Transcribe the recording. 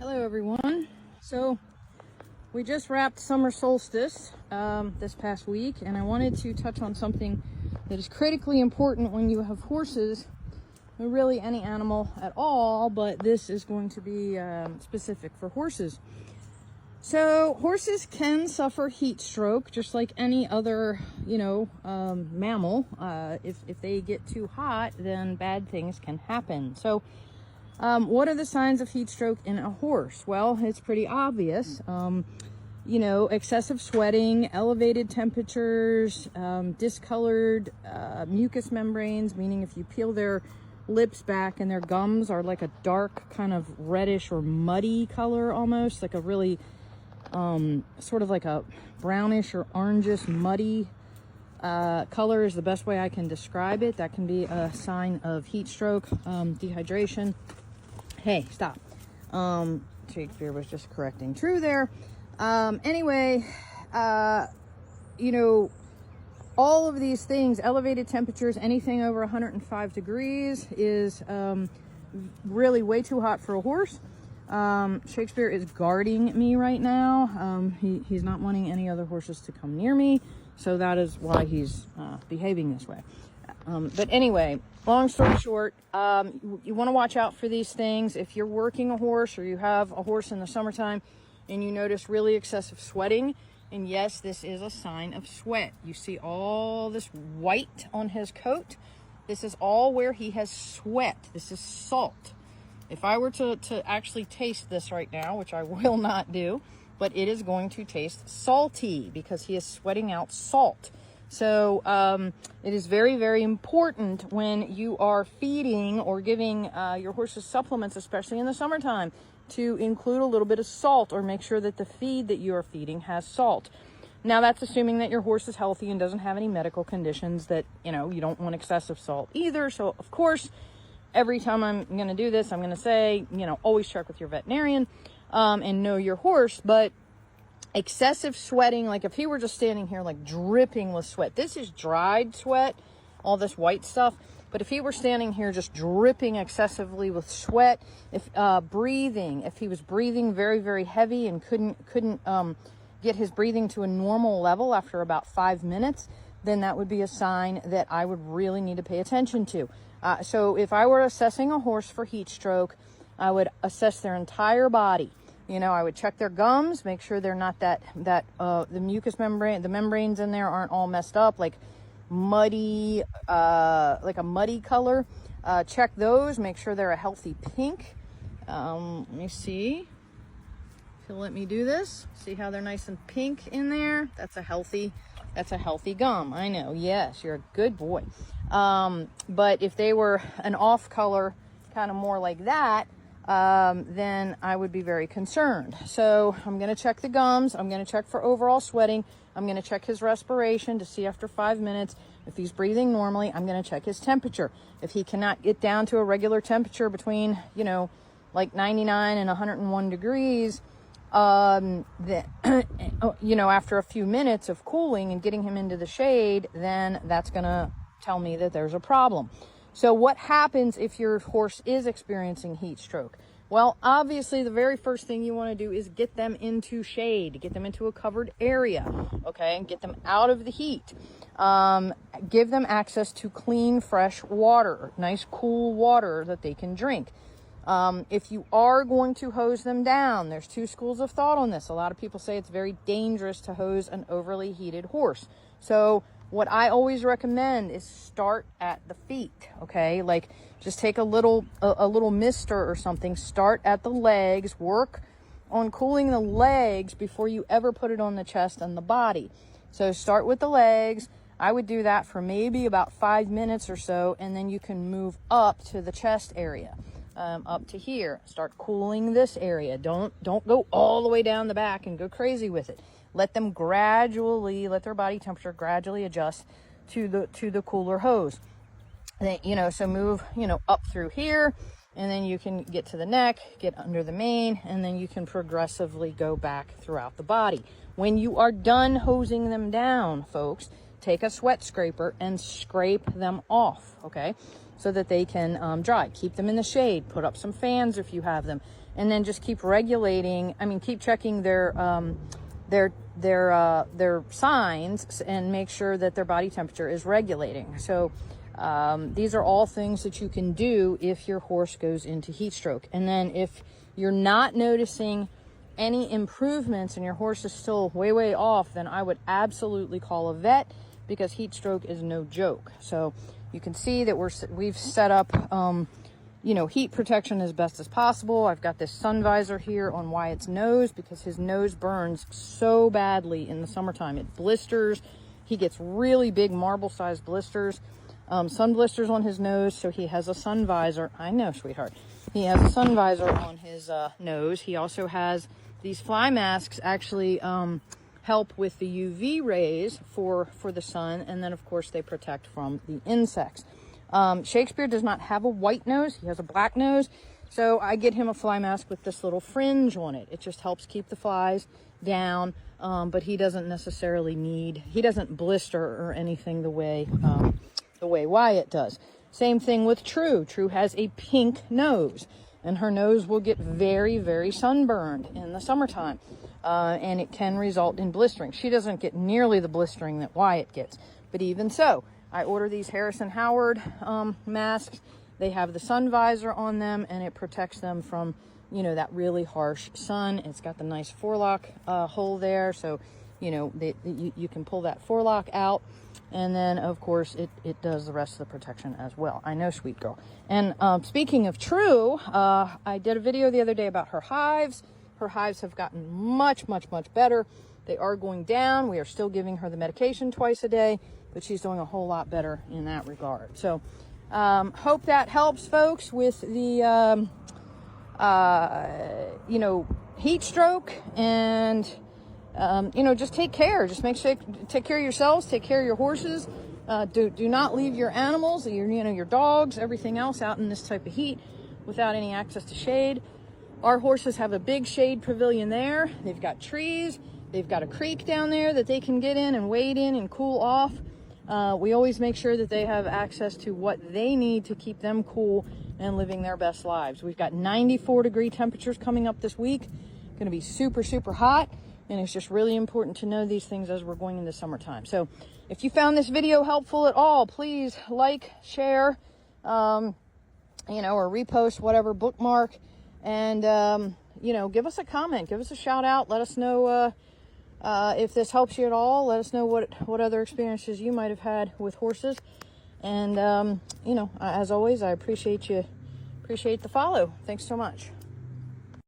Hello everyone. So we just wrapped summer solstice this past week, and I wanted to touch on something that is critically important when you have horses, or really any animal at all, but this is going to be specific for horses. So horses can suffer heat stroke just like any other, mammal. If they get too hot, then bad things can happen. So what are the signs of heat stroke in a horse? Well, it's pretty obvious. Excessive sweating, elevated temperatures, discolored mucous membranes, meaning if you peel their lips back and their gums are like a dark kind of reddish or muddy color, almost like a really sort of like a brownish or orangish muddy color is the best way I can describe it. That can be a sign of heat stroke. Dehydration. Hey, stop. Shakespeare was just correcting True there. Anyway, all of these things, elevated temperatures, anything over 105 degrees is really way too hot for a horse. Shakespeare is guarding me right now. He's not wanting any other horses to come near me, so that is why he's behaving this way. But anyway, long story short, you want to watch out for these things. If you're working a horse or you have a horse in the summertime and you notice really excessive sweating, and yes, this is a sign of sweat. You see all this white on his coat. This is all where he has sweat. This is salt. If I were to actually taste this right now, which I will not do, but it is going to taste salty because he is sweating out salt. So it is very, very important when you are feeding or giving your horses supplements, especially in the summertime, to include a little bit of salt or make sure that the feed that you are feeding has salt. Now, that's assuming that your horse is healthy and doesn't have any medical conditions that, you don't want excessive salt either. So, of course, every time I'm going to do this, I'm going to say, always check with your veterinarian and know your horse. But excessive sweating, like if he were just standing here like dripping with sweat, this is dried sweat, all this white stuff. But if he were standing here just dripping excessively with sweat, if he was breathing very, very heavy and couldn't get his breathing to a normal level after about 5 minutes, then that would be a sign that I would really need to pay attention to. So if I were assessing a horse for heat stroke, I would assess their entire body. I would check their gums, make sure they're not the mucous membrane, the membranes in there aren't all messed up, like muddy, like a muddy color. Check those, make sure they're a healthy pink. Let me see if he'll let me do this. See how they're nice and pink in there? That's a healthy gum. I know. Yes, you're a good boy. But if they were an off color, kind of more like that, then I would be very concerned. So I'm going to check the gums. I'm going to check for overall sweating. I'm going to check his respiration to see after 5 minutes if he's breathing normally. I'm going to check his temperature. If he cannot get down to a regular temperature between, like 99 and 101 degrees, then, after a few minutes of cooling and getting him into the shade, then that's going to tell me that there's a problem. So what happens if your horse is experiencing heat stroke? Well, obviously, the very first thing you want to do is get them into shade, get them into a covered area, okay, and get them out of the heat. Give them access to clean, fresh water, nice, cool water that they can drink. If you are going to hose them down, there's two schools of thought on this. A lot of people say it's very dangerous to hose an overly heated horse. So what I always recommend is start at the feet, okay? Like just take a little mister or something, start at the legs, work on cooling the legs before you ever put it on the chest and the body. So start with the legs. I would do that for maybe about 5 minutes or so, and then you can move up to the chest area, up to here. Start cooling this area. Don't go all the way down the back and go crazy with it. Let their body temperature gradually adjust to the cooler hose. Then, so move, up through here, and then you can get to the neck, get under the mane, and then you can progressively go back throughout the body. When you are done hosing them down, folks, take a sweat scraper and scrape them off, okay? so that they can dry. Keep them in the shade, put up some fans if you have them, and then just keep regulating, keep checking their signs and make sure that their body temperature is regulating. So these are all things that you can do if your horse goes into heat stroke. And then if you're not noticing any improvements and your horse is still way off, then I would absolutely call a vet, because heat stroke is no joke. So you can see that we've set up heat protection as best as possible. I've got this sun visor here on Wyatt's nose because his nose burns so badly in the summertime. It blisters. He gets really big marble-sized blisters, sun blisters on his nose, so he has a sun visor. I know, sweetheart. He has a sun visor on his nose. He also has these fly masks, actually help with the UV rays for the sun, and then of course they protect from the insects. Shakespeare does not have a white nose. He has a black nose. So I get him a fly mask with this little fringe on it. It just helps keep the flies down. But he doesn't necessarily he doesn't blister or anything the way Wyatt does. Same thing with True. True has a pink nose, and her nose will get very sunburned in the summertime. And it can result in blistering. She doesn't get nearly the blistering that Wyatt gets, but even so, I order these Harrison Howard masks. They have the sun visor on them, and it protects them from, that really harsh sun. It's got the nice forelock hole there, so, you can pull that forelock out, and then, of course, it does the rest of the protection as well. I know, sweet girl. And speaking of True, I did a video the other day about her hives. Her hives have gotten much better. They are going down. We are still giving her the medication twice a day, but she's doing a whole lot better in that regard. So hope that helps, folks, with the heat stroke. And just take care. Just make sure take care of yourselves, take care of your horses. Do not leave your animals, your dogs, everything else out in this type of heat without any access to shade. Our horses have a big shade pavilion there. They've got trees. They've got a creek down there that they can get in and wade in and cool off. We always make sure that they have access to what they need to keep them cool and living their best lives. We've got 94-degree temperatures coming up this week. Going to be super hot, and it's just really important to know these things as we're going into summertime. So if you found this video helpful at all, please like, share, or repost, whatever, bookmark. And, give us a comment, give us a shout out. Let us know if this helps you at all. Let us know what other experiences you might have had with horses. And, as always, I appreciate the follow. Thanks so much.